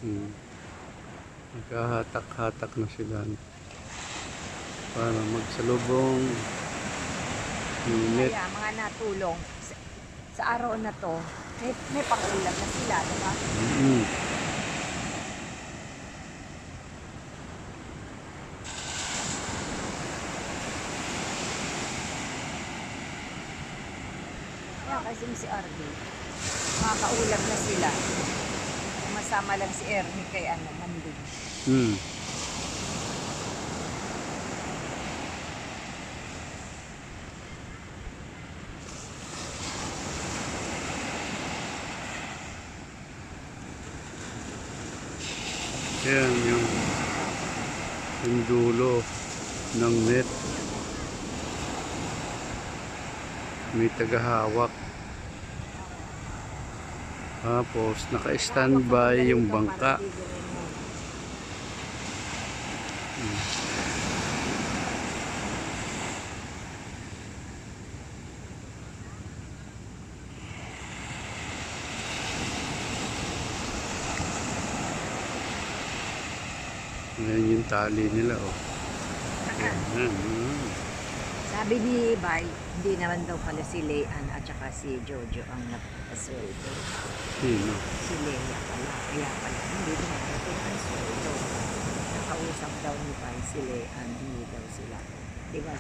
Hmm. Nagkahatak-hatak na sila para magsalubong yung net. Kaya mga natulong sa araw na to, may pangulam na sila, diba? Kaya kasi si RD, makakaulam na sila. Masama lang si Ernie kay Manding. Yan yung dulo ng net. May tagahawak. Tapos naka-standby yung bangka. Ayan yung tali nila, oh. Ayan. Sabi ni Bay, hindi naman daw pala si Leanne at saka si Jojo ang nagpasweldo. Sino? Si Lea pala. Kaya pala, hindi naman daw ang sweldo. Nakausap daw ni Bay si Leanne, hindi daw sila. Diba?